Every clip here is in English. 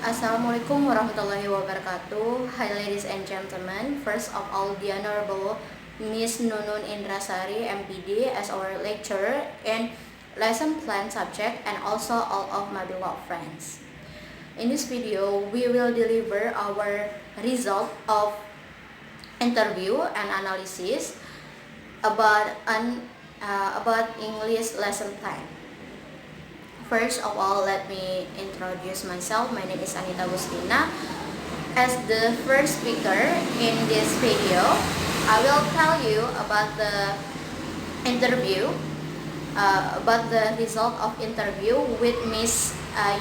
Assalamualaikum warahmatullahi wabarakatuh. Hi ladies and gentlemen. First of all, the Honorable Miss Nunun Indrasari M.Pd as our lecturer and lesson plan subject, and also all of my beloved friends. In this video, we will deliver our result of interview and analysis about English lesson plan. First of all, let me introduce myself. My name is Anita Agustina. As the first speaker in this video, I will tell you about the interview, about the result of interview with Miss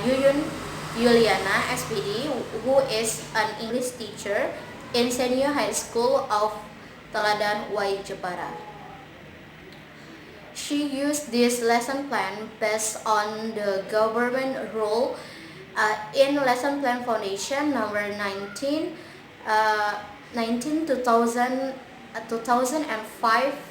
Yuyun Yuliana S.Pd, who is an English teacher in Senior High School of Teladan Y, Jepara. She used this lesson plan based on the government rule in Lesson Plan Foundation number 19, 2005,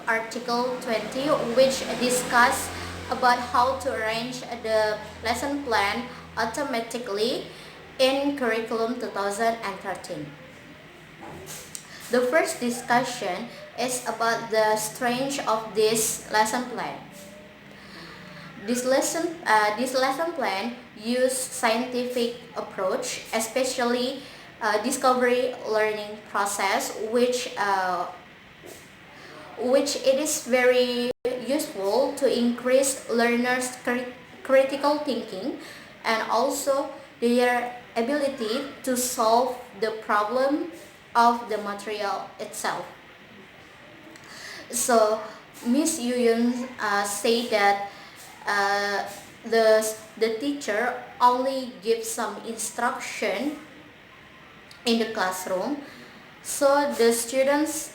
Article 20, which discuss about how to arrange the lesson plan automatically in Curriculum 2013. The first discussion is about the strength of this lesson plan. This lesson plan use scientific approach, especially discovery learning process, which it is very useful to increase learners' critical thinking and also their ability to solve the problem of the material itself. So Miss Yuyun said that the teacher only gives some instruction in the classroom, so the students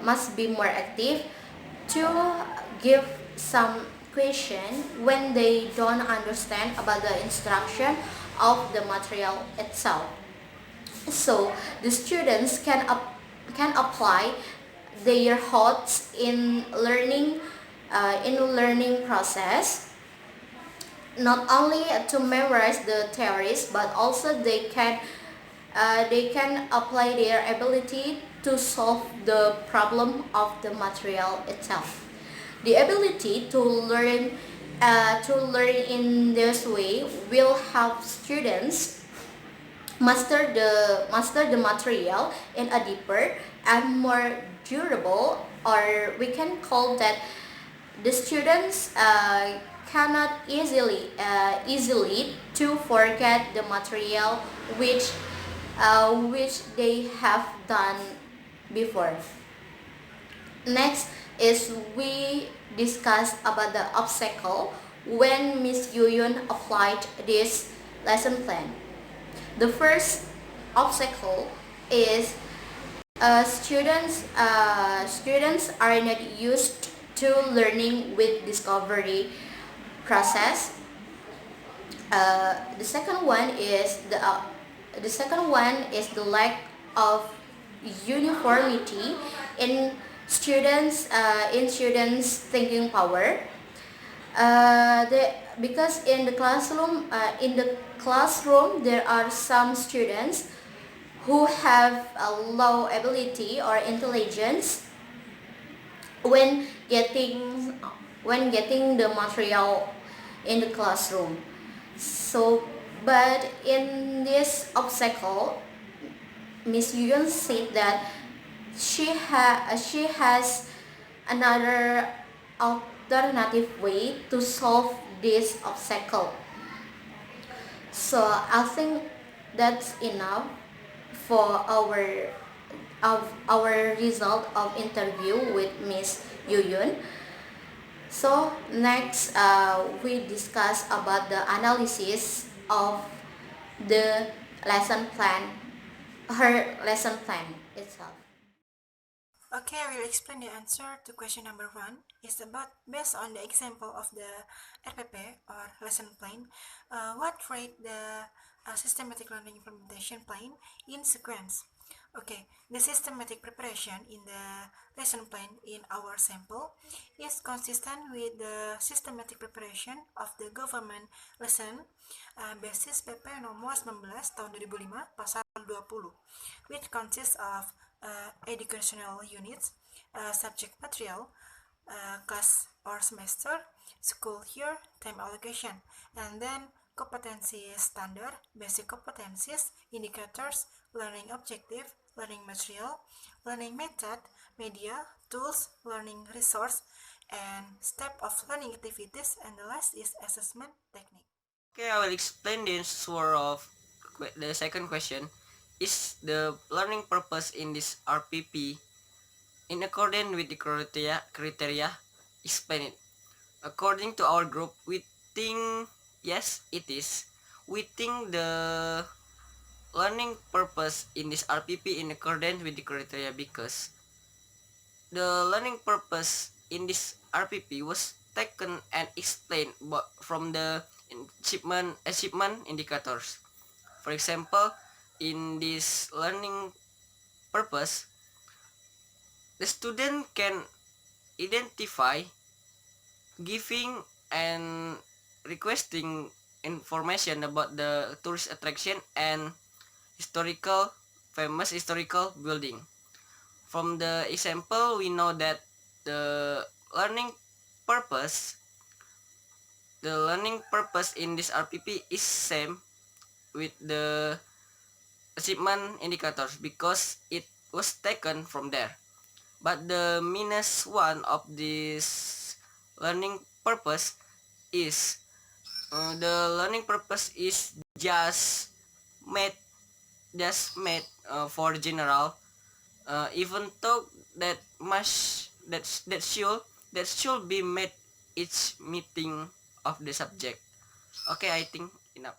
must be more active to give some question when they don't understand about the instruction of the material itself. So the students can apply their thoughts in learning process, not only to memorize the theories, but also they can apply their ability to solve the problem of the material itself. The ability to learn in this way will help students master the material in a deeper and more durable, or we can call that the students cannot easily to forget the material which they have done before. Next is we discuss about the obstacle when Miss Yuyun applied this lesson plan. The first obstacle is students are not used to learning with discovery process. The second one is the lack of uniformity in students thinking power. Because in the classroom there are some students who have a low ability or intelligence when getting the material in the classroom. So, but in this obstacle, Miss Yuyun said that she has another alternative way to solve this obstacle. So I think that's enough for our result of interview with Miss Yuyun. So next we discuss about the analysis of the lesson plan, her lesson plan itself. Okay, I will explain the answer to question number 1. It's about based on the example of the RPP or lesson plan. What rate the systematic learning implementation plan in sequence? Okay, the systematic preparation in the lesson plan in our sample is consistent with the systematic preparation of the government lesson basis PP nomor 19 tahun 2005 pasal 20, which consists of educational units, subject material, class or semester, school year, time allocation, and then competency standard, basic competencies, indicators, learning objective, learning material, learning method, media, tools, learning resource, and step of learning activities, and the last is assessment technique. Okay, I will explain the answer of the second question. Is the learning purpose in this RPP in accordance with the criteria? Explain it. According to our group, we think yes, it is. We think the learning purpose in this RPP in accordance with the criteria because the learning purpose in this RPP was taken and explained from the achievement indicators. For example, in this learning purpose, the student can identify, giving, and requesting information about the tourist attraction and famous historical building. From the example, we know that the learning purpose the learning purpose in this RPP is same with the achievement indicators because it was taken from there. But the minus one of this learning purpose is the learning purpose is made for general, even though that much that should be made each meeting of the subject. Okay, I think enough.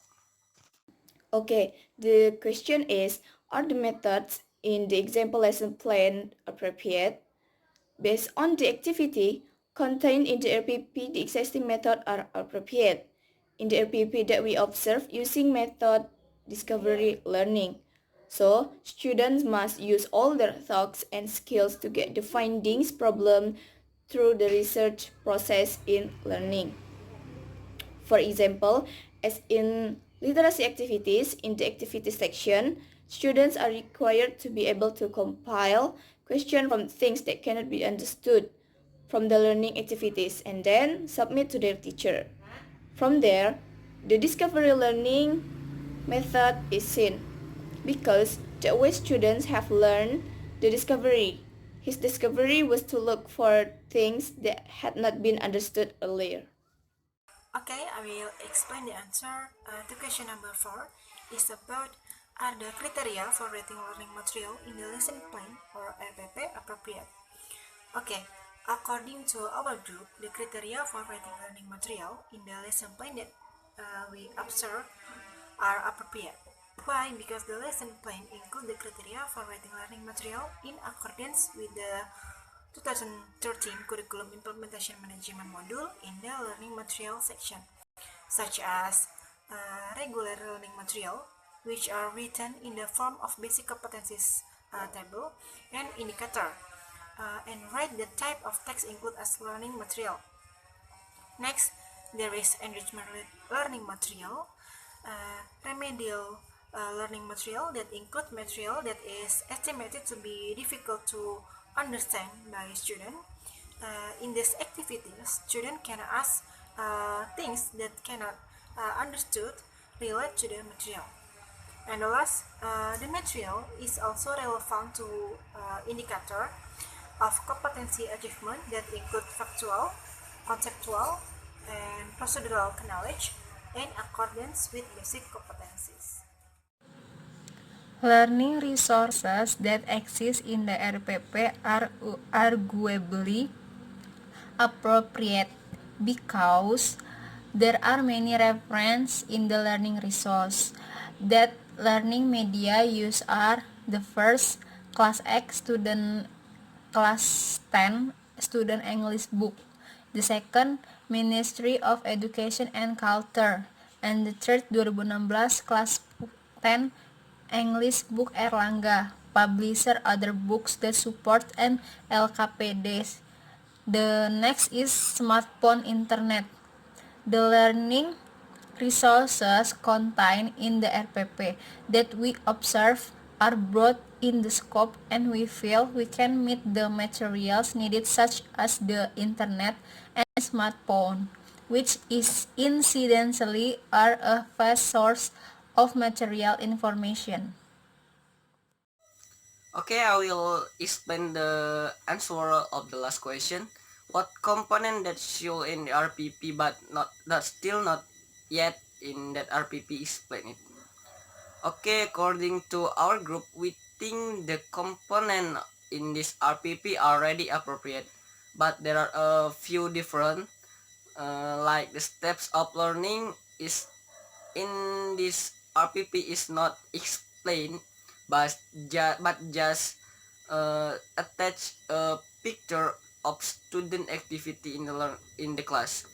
Okay, the question is, are the methods in the example lesson plan appropriate? Based on the activity contained in the RPP, the existing methods are appropriate. In the RPP that we observe using method discovery learning. So, students must use all their thoughts and skills to get the findings problem through the research process in learning. For example, as in literacy activities, in the activity section, students are required to be able to compile questions from things that cannot be understood from the learning activities and then submit to their teacher. From there, the discovery learning method is seen because the way students have learned the discovery. His discovery was to look for things that had not been understood earlier. Okay, I will explain the answer to question number 4 is about are the criteria for rating learning material in the lesson plan or RPP appropriate? Okay, according to our group, the criteria for rating learning material in the lesson plan that we observe are appropriate. Why? Because the lesson plan include the criteria for rating learning material in accordance with the 2013 Curriculum Implementation Management Module in the Learning Material section, such as regular learning material, which are written in the form of basic competencies table and indicator, and write the type of text included as learning material. Next, there is enrichment learning material, remedial learning material that include material that is estimated to be difficult to understand by student. In this activity, student can ask things that cannot understood relate to the material. And the last, the material is also relevant to indicator of competency achievement that include factual, conceptual, and procedural knowledge in accordance with basic competencies. Learning resources that exist in the RPP are arguably appropriate because there are many references in the learning resource. That learning media used are the first class X class 10 student English book, the second Ministry of Education and Culture, and the third 2016 class 10 English book Erlangga. publisher other books that support an LKPD. The next is smartphone internet. The learning resources contained in the RPP that we observe are broad in the scope, and we feel we can meet the materials needed, such as the internet and smartphone, which is incidentally are a vast source of material information. Okay, I will explain the answer of the last question. What component that show in the RPP but still not yet in that RPP, explain it. Okay, according to our group, we think the component in this RPP are already appropriate, but there are a few different, like the steps of learning is in this RPP is not explained, but just attach a picture of student activity in the class.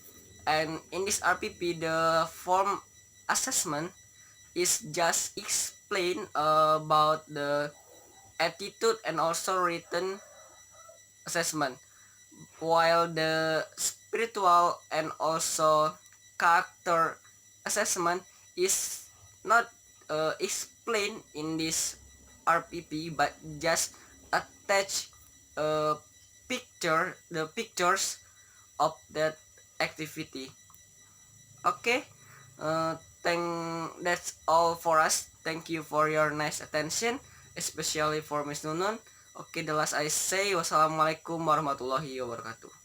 And in this RPP, the form assessment is just explain about the attitude and also written assessment, while the spiritual and also character assessment is not explained in this RPP, but just attach a the pictures of that activity. Okay, thank that's all for us. Thank you for your nice attention, especially for Miss Nunun. Okay, the last I say, wassalamualaikum warahmatullahi wabarakatuh.